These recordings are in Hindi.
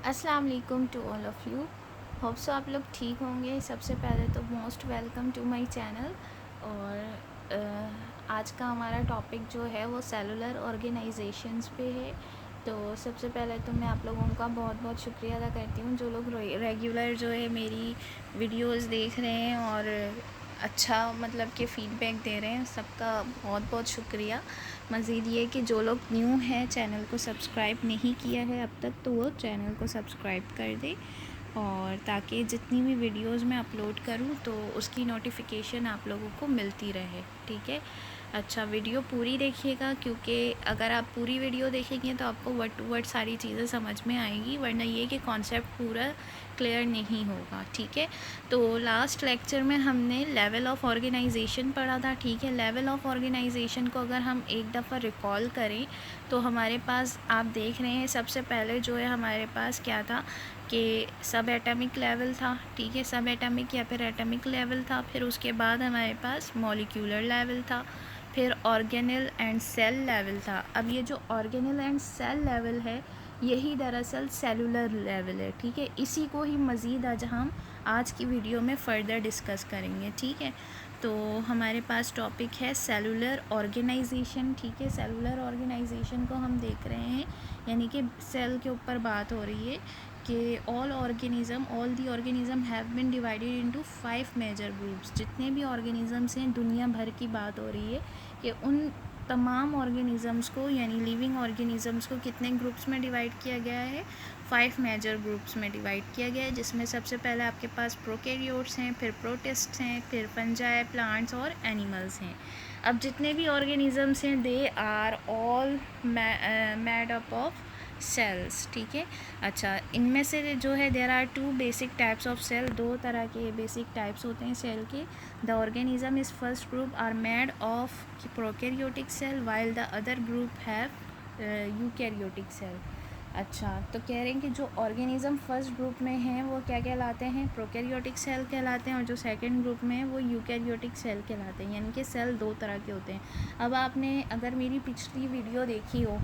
अस्सलाम वालेकुम to all of you. Hope so आप लोग ठीक होंगे। सबसे पहले तो most welcome to my channel. और आज का हमारा टॉपिक जो है वो सेलुलर ऑर्गेनाइजेशंस पे है। तो सबसे पहले तो मैं आप लोगों का बहुत बहुत शुक्रिया अदा करती हूँ जो लोग रेगुलर जो है मेरी वीडियोस देख रहे हैं और अच्छा मतलब कि फ़ीडबैक दे रहे हैं। सबका बहुत बहुत शुक्रिया। मज़ीद ये कि जो लोग न्यू हैं चैनल को सब्सक्राइब नहीं किया है अब तक तो वो चैनल को सब्सक्राइब कर दे, और ताकि जितनी भी वीडियोस मैं अपलोड करूं तो उसकी नोटिफिकेशन आप लोगों को मिलती रहे। ठीक है, अच्छा वीडियो पूरी देखिएगा, क्योंकि अगर आप पूरी वीडियो देखेंगे तो आपको वर्ड टू वर्ड सारी चीज़ें समझ में आएंगी, वरना ये कि कॉन्सेप्ट पूरा क्लियर नहीं होगा। ठीक है, तो लास्ट लेक्चर में हमने लेवल ऑफ ऑर्गेनाइजेशन पढ़ा था। ठीक है, लेवल ऑफ ऑर्गेनाइजेशन को अगर हम एक दफ़ा रिकॉल करें तो हमारे पास आप देख रहे हैं सबसे पहले जो है हमारे पास क्या था कि सब एटॉमिक लेवल था। ठीक है, सब एटॉमिक या फिर एटॉमिक लेवल था। फिर उसके बाद हमारे पास मॉलिक्यूलर लेवल था, फिर ऑर्गेनल एंड सेल लेवल था। अब ये जो ऑर्गेनल एंड सेल लेवल है यही दरअसल सेलुलर लेवल है। ठीक है, इसी को ही मज़ीद आज की वीडियो में फ़र्दर डिस्कस करेंगे। ठीक है, तो हमारे पास टॉपिक है सेलुलर ऑर्गेनाइजेशन। ठीक है, सेलुलर ऑर्गेनाइजेशन को हम देख रहे हैं, यानी कि सेल के ऊपर बात हो रही है कि all the organism have been divided into 5 major groups. जितने भी ऑर्गेनिज़म्स हैं दुनिया भर की बात हो रही है कि उन तमाम ऑर्गेनिज़म्स को यानी लिविंग ऑर्गेनिज़म्स को कितने ग्रुप्स में डिवाइड किया गया है, 5 मेजर ग्रुप्स में डिवाइड किया गया है, जिसमें सबसे पहले आपके पास प्रोकैरियोट्स हैं, फिर प्रोटिस्ट्स हैं, फिर फंजाई, प्लांट्स और एनिमल्स हैं। अब जितने भी ऑर्गेनिज़म्स हैं they are all made up of cells. ठीक है, अच्छा इनमें से जो है there are 2 basic types of cell. 2 तरह के बेसिक टाइप्स होते हैं सेल के। The organism is first group are made of prokaryotic cell while the other group have eukaryotic cell. अच्छा, तो कह रहे हैं कि जो ऑर्गेनिज़म फर्स्ट ग्रुप में हैं वो क्या कहलाते हैं, प्रोकैरियोटिक सेल कहलाते हैं, और जो सेकंड ग्रुप में है वो यूकैरियोटिक सेल कहलाते हैं। यानी कि सेल 2 तरह के होते हैं। अब आपने अगर मेरी पिछली वीडियो देखी हो,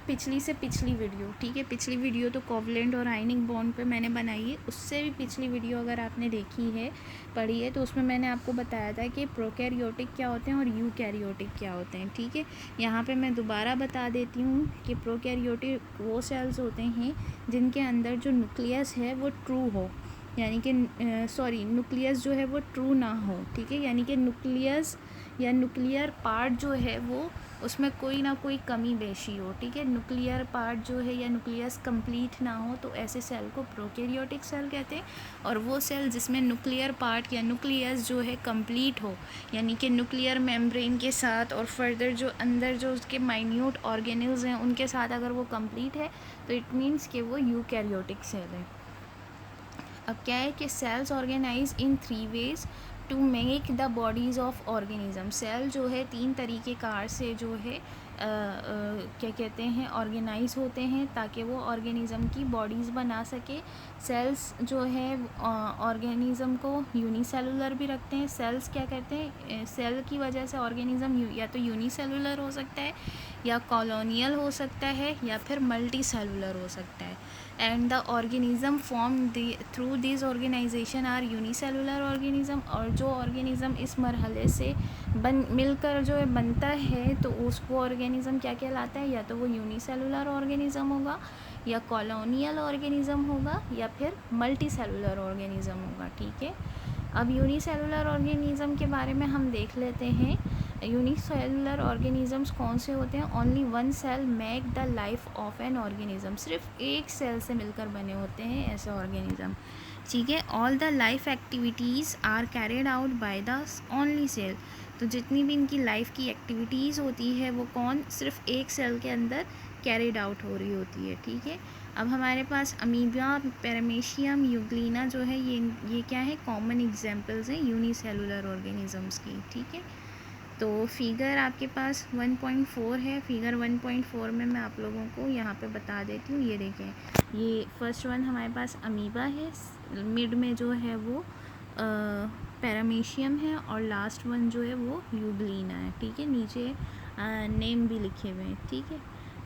पिछली से पिछली वीडियो, ठीक है, पिछली वीडियो तो कोवलेंट और आयनिक बॉन्ड पे मैंने बनाई है, उससे भी पिछली वीडियो अगर आपने देखी है, पढ़ी है, तो उसमें मैंने आपको बताया था कि प्रोकैरियोटिक क्या होते हैं और यूकैरियोटिक क्या होते हैं। ठीक है, यहाँ पे मैं दोबारा बता देती हूँ कि प्रोकैरियोटिक वो सेल्स होते हैं जिनके अंदर जो न्यूक्लियस है वो ट्रू हो, यानी कि न्यूक्लियस जो है वो ट्रू ना हो। ठीक है, यानी कि न्यूक्लियस या न्यूक्लियर पार्ट जो है वो उसमें कोई ना कोई कमी बेशी हो। ठीक है, न्यूक्लियर पार्ट जो है या न्यूक्लियस कंप्लीट ना हो, तो ऐसे सेल को प्रोकैरियोटिक सेल कहते हैं। और वो सेल जिसमें न्यूक्लियर पार्ट या न्यूक्लियस जो है कंप्लीट हो, यानी कि न्यूक्लियर मेम्ब्रेन के साथ और फर्दर जो अंदर जो उसके माइन्यूट ऑर्गेनल्स हैं उनके साथ अगर वो कंप्लीट है तो इट मीन्स कि वो यूकैरियोटिक सेल है। अब क्या है कि cells organise in 3 ways to make the bodies of organism. Cell जो है 3 तरीके कार से जो है क्या कहते हैं ऑर्गेनाइज होते हैं ताकि वो ऑर्गेनिज़म की बॉडीज़ बना सके। सेल्स जो है ऑर्गेनिज़म को यूनिसेलुलर भी रखते हैं। सेल्स क्या कहते हैं, सेल की वजह से ऑर्गेनिज़म या तो यूनिसेलुलर हो सकता है, या कॉलोनियल हो सकता है, या फिर मल्टी सेलुलर हो सकता है। And the organism form through this organisation are unicellular organism. और जो ऑर्गेनिज़म इस मरहले से मिलकर जो है बनता है तो उसको ऑर्गेनिज़म क्या कहलाता है, या तो वो यूनिसेलुलर ऑर्गेनिज़म होगा, या कॉलोनियल ऑर्गेनिज़म होगा, या फिर मल्टी सेलुलर ऑर्गेनिज़म होगा। ठीक है, अब यूनिसेलुलर ऑर्गेनिज़म के बारे में हम देख लेते हैं। यूनिसेलुलर ऑर्गेनिज़म्स कौन से होते हैं, only one cell make the life of an organism. सिर्फ एक सेल से मिलकर बने होते हैं ऐसे ऑर्गेनिज़म। ठीक है, all the life activities are carried out by the only cell. तो जितनी भी इनकी लाइफ की एक्टिविटीज़ होती है वो सिर्फ एक सेल के अंदर कैरिड आउट हो रही होती है। ठीक है, अब हमारे पास अमीबा, पैरामीशियम, यूग्लिना जो है ये क्या है, कॉमन एग्जांपल्स हैं यूनिसेलुलर ऑर्गेनिज़म्स की। ठीक है, तो फिगर आपके पास 1.4 है। फिगर 1.4 में मैं आप लोगों को यहाँ पे बता देती हूँ। ये देखें, ये फर्स्ट वन हमारे पास अमीबा है, मिड में जो है वो पैरामीशियम है, और लास्ट वन जो है वो यूग्लिना है। ठीक है, नीचे नेम भी लिखे हुए हैं। ठीक है,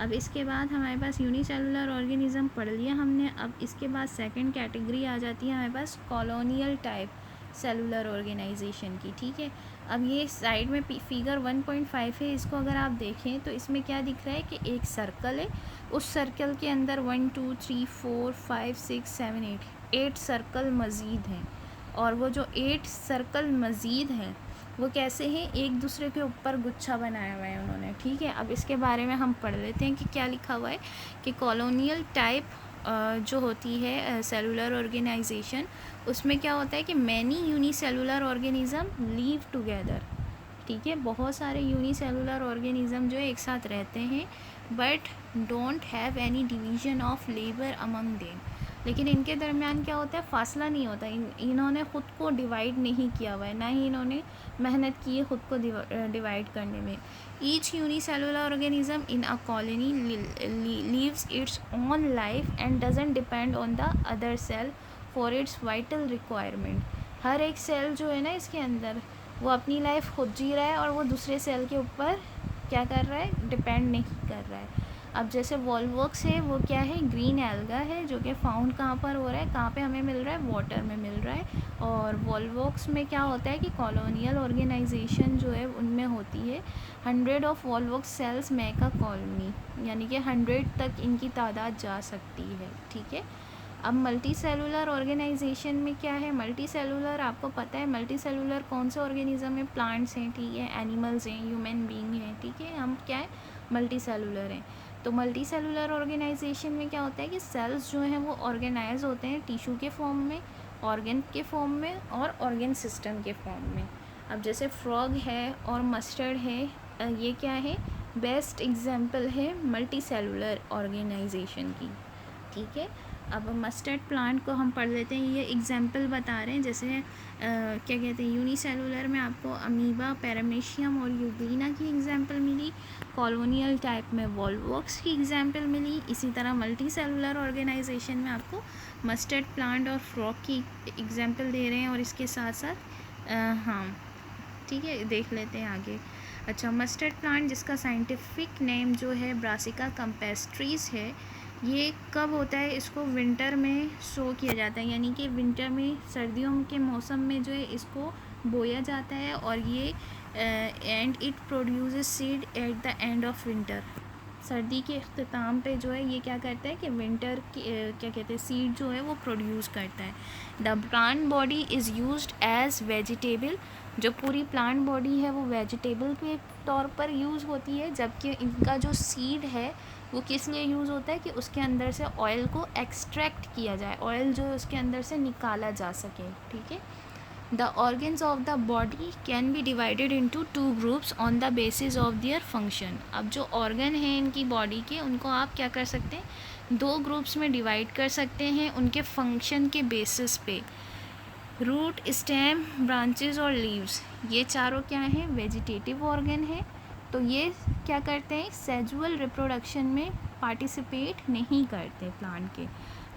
अब इसके बाद हमारे पास यूनिसेलुलर ऑर्गेनिज्म पढ़ लिया हमने। अब इसके बाद सेकंड कैटेगरी आ जाती है हमारे पास कॉलोनियल टाइप सेलुलर ऑर्गेनाइजेशन की, ठीक है। अब ये साइड में फिगर 1.5 है, इसको अगर आप देखें तो इसमें क्या दिख रहा है कि एक सर्कल है, उस सर्कल के अंदर 1 2 3 4 5 6 7 8 सर्कल मज़ीद हैं। और वो जो 8 सर्कल मज़ीद हैं वो कैसे हैं, एक दूसरे के ऊपर गुच्छा बनाया हुआ है उन्होंने, ठीक है। अब इसके बारे में हम पढ़ लेते हैं कि क्या लिखा हुआ है कि कॉलोनियल टाइप जो होती है सेलुलर ऑर्गेनाइजेशन, उसमें क्या होता है कि many unicellular organism leave together, ठीक है। बहुत सारे यूनिसेलुलर ऑर्गेनिज्म जो है एक साथ रहते हैं, but don't have any division of labour among them, लेकिन इनके दरमियान क्या होता है, फासला नहीं होता। इन्होंने ख़ुद को डिवाइड नहीं किया हुआ है, ना ही इन्होंने मेहनत की है ख़ुद को डिवाइड करने में। Each unicellular organism in a colony lives its own life and doesn't depend on the other cell for its vital requirement. हर एक सेल जो है ना इसके अंदर, वो अपनी लाइफ खुद जी रहा है और वो दूसरे सेल के ऊपर क्या कर रहा है, डिपेंड नहीं कर रहा है। अब जैसे वॉल्वॉक्स है, वो क्या है, ग्रीन एल्गा है, जो कि फाउंड कहाँ पर हो रहा है, कहाँ पे हमें मिल रहा है, वाटर में मिल रहा है। और वॉल्वॉक्स में क्या होता है कि कॉलोनियल ऑर्गेनाइजेशन जो है उनमें होती है 100 of Volvox cells make a colony, यानी कि 100 तक इनकी तादाद जा सकती है, ठीक है। अब मल्टी सेलुलर ऑर्गेनाइजेशन में क्या है, मल्टी सेलुलर आपको पता है मल्टी सेलुलर कौन से ऑर्गेनिज्म है, प्लांट्स हैं, ठीक है, एनिमल्स हैं, ह्यूमन बीइंग हैं, ठीक है। हम क्या है, मल्टी सेलुलर हैं। तो मल्टी सेलुलर ऑर्गेनाइजेशन में क्या होता है कि सेल्स जो हैं वो ऑर्गेनाइज होते हैं टिश्यू के फॉर्म में, ऑर्गन के फॉर्म में और ऑर्गन सिस्टम के फॉर्म में। अब जैसे फ्रॉग है और मस्टर्ड है, ये क्या है, बेस्ट एग्जाम्पल है मल्टी सेलुलर ऑर्गेनाइजेशन की, ठीक है। अब मस्टर्ड प्लांट को हम पढ़ लेते हैं, ये एग्जाम्पल बता रहे हैं। जैसे क्या कहते हैं, यूनिसेलुलर में आपको अमीबा, पैरामीशियम और यूग्लिना की एग्जाम्पल मिली, कॉलोनियल टाइप में वॉल्वॉक्स की एग्जाम्पल मिली। इसी तरह मल्टी सेलुलर ऑर्गेनाइजेशन में आपको मस्टर्ड प्लांट और फ्रॉग की एग्जाम्पल दे रहे हैं। और इसके साथ साथ हाँ ठीक है, देख लेते हैं आगे। अच्छा, मस्टर्ड प्लांट जिसका साइंटिफिक नेम जो है ब्रासिका कैम्पेस्ट्रिस है, ये कब होता है, इसको विंटर में शो किया जाता है, यानी कि विंटर में, सर्दियों के मौसम में जो है इसको बोया जाता है। और ये and it produces seed at the end of winter, सर्दी के अख्ताम पे जो है ये क्या करता है कि विंटर की क्या कहते हैं, सीड जो है वो प्रोड्यूस करता है। The plant body is used as vegetable, जो पूरी प्लांट बॉडी है वो वेजिटेबल के तौर पर यूज़ होती है, जबकि इनका जो सीड है वो किस लिए यूज़ होता है कि उसके अंदर से ऑयल को एक्सट्रैक्ट किया जाए, ऑयल जो है उसके अंदर से निकाला जा सके, ठीक है। The organs of the body can be divided into 2 groups on the basis of their function. अब जो ऑर्गन हैं इनकी बॉडी के, उनको आप क्या कर सकते हैं, 2 ग्रुप्स में डिवाइड कर सकते हैं उनके फंक्शन के बेसिस पे। रूट, स्टेम, ब्रांचेस और लीव्स, ये चारों क्या हैं, वेजिटेटिव ऑर्गन है। तो ये क्या करते हैं, सेजुअल रिप्रोडक्शन में पार्टिसिपेट नहीं करते प्लांट के।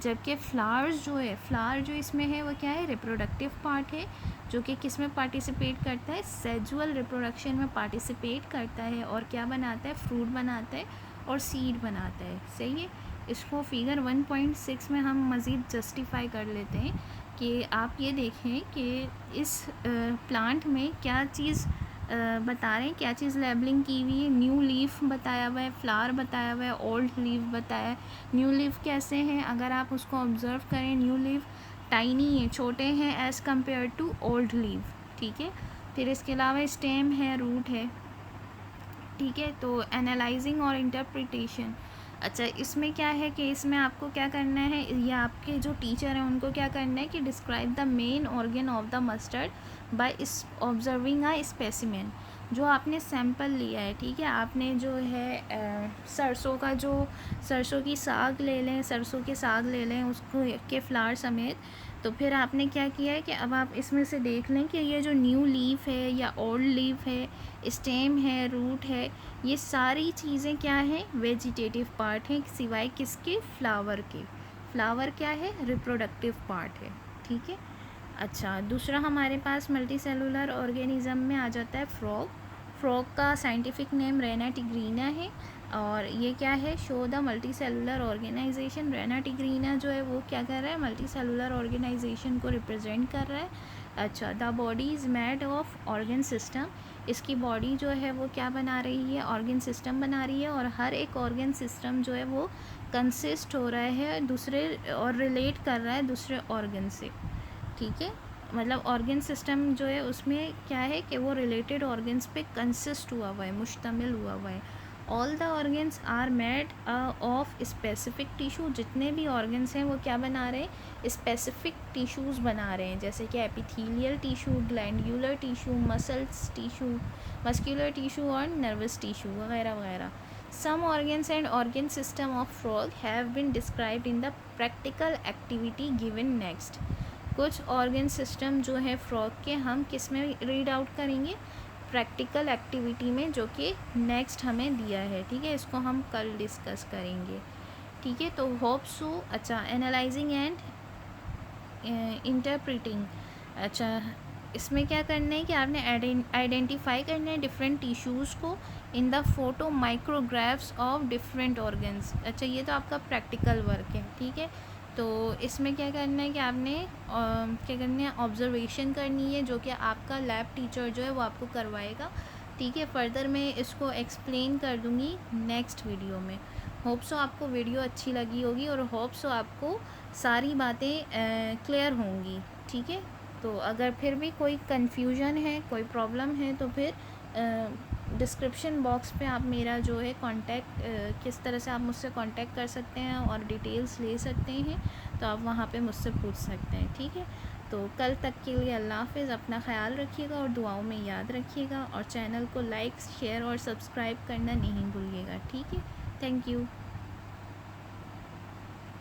जबकि फ्लावर्स जो है, फ्लावर जो इसमें है वो क्या है, रिप्रोडक्टिव पार्ट है, जो कि किस में पार्टिसिपेट करता है, सेजुअल रिप्रोडक्शन में पार्टिसिपेट करता है। और क्या बनाता है, फ्रूट बनाता है और सीड बनाता है, सही है। इसको फिगर 1.6 में हम मज़ीद जस्टिफाई कर लेते हैं कि आप ये देखें कि इस प्लांट में क्या चीज़ बता रहे हैं, क्या चीज़ लेबलिंग की हुई है। न्यू लीफ बताया हुआ है, फ्लावर बताया हुआ है, ओल्ड लीफ बताया है। न्यू लीफ कैसे हैं, अगर आप उसको ऑब्ज़र्व करें, न्यू लीफ टाइनी है, छोटे हैं as compare to old leaf, ठीक है। फिर इसके अलावा स्टेम है, रूट है, ठीक है। तो एनालाइजिंग और इंटरप्रिटेशन, अच्छा इसमें क्या है कि इसमें आपको क्या करना है, ये आपके जो टीचर हैं उनको क्या करना है कि describe the main organ of the mustard by observing a specimen. जो आपने सैंपल लिया है, ठीक है, आपने जो है सरसों का जो सरसों की साग ले लें, सरसों के साग ले लें उसको के फ्लावर समेत। तो फिर आपने क्या किया है कि अब आप इसमें से देख लें कि ये जो न्यू लीफ है या ओल्ड लीफ है, स्टेम है, रूट है, ये सारी चीज़ें क्या हैं, वेजिटेटिव पार्ट हैं, सिवाय किसके, फ्लावर के। फ्लावर क्या है, रिप्रोडक्टिव पार्ट है, ठीक है। अच्छा, दूसरा हमारे पास मल्टी सेलुलर ऑर्गेनिज्म में आ जाता है फ्रॉग। फ्रॉग का साइंटिफिक नेम रेना टिग्रीना है। और ये क्या है, show the multi cellular organisation. Rana tigrina जो है वो क्या कर रहा है, मल्टी सेलुलर ऑर्गेनाइजेशन को रिप्रेजेंट कर रहा है। अच्छा, the body is made of organ system. इसकी बॉडी जो है वो क्या बना रही है, ऑर्गन सिस्टम बना रही है। और हर एक ऑर्गन सिस्टम जो है वो कंसिस्ट हो रहा है दूसरे और रिलेट कर रहा है दूसरे ऑर्गन से, ठीक है। मतलब ऑर्गन सिस्टम जो है उसमें क्या है कि वो रिलेटेड ऑर्गन्स पे कंसिस्ट हुआ हुआ है, मुश्तमिल हुआ हुआ है। All the organs are made of specific tissue. जितने भी ऑर्गन्स हैं वो क्या बना रहे हैं, स्पेसिफिक टिश्यूज़ बना रहे हैं, जैसे कि epithelial tissue, glandular tissue, muscles tissue, muscular tissue और नर्वस टिशू वगैरह वगैरह। Some organs and organ system of frog have been described in the practical activity given next. कुछ ऑर्गन सिस्टम जो है फ्रॉग के हम किस में रीड आउट करेंगे, प्रैक्टिकल एक्टिविटी में, जो कि नेक्स्ट हमें दिया है, ठीक है। इसको हम कल डिस्कस करेंगे, ठीक है। तो होप सो। अच्छा, एनालाइजिंग एंड इंटरप्रिटिंग। अच्छा, इसमें क्या करना है कि आपने आइडेंटिफाई करना है डिफरेंट टिश्यूज़ को in the photo माइक्रोग्राफ्स of different organs. अच्छा, ये तो आपका प्रैक्टिकल वर्क है, ठीक है। तो इसमें क्या करना है कि आपने क्या करना है, ऑब्जर्वेशन करनी है, जो कि आपका लैब टीचर जो है वो आपको करवाएगा, ठीक है। फर्दर मैं इसको एक्सप्लेन कर दूँगी नेक्स्ट वीडियो में। होप सो आपको वीडियो अच्छी लगी होगी और होप सो आपको सारी बातें क्लियर होंगी, ठीक है। तो अगर फिर भी कोई कन्फ्यूजन है, कोई प्रॉब्लम है, तो फिर डिस्क्रिप्शन बॉक्स पे आप मेरा जो है कांटेक्ट, किस तरह से आप मुझसे कांटेक्ट कर सकते हैं और डिटेल्स ले सकते हैं, तो आप वहाँ पे मुझसे पूछ सकते हैं, ठीक है। तो कल तक के लिए अल्लाह हाफ़िज़, अपना ख्याल रखिएगा और दुआओं में याद रखिएगा, और चैनल को लाइक, शेयर और सब्सक्राइब करना नहीं भूलिएगा, ठीक है। Thank you.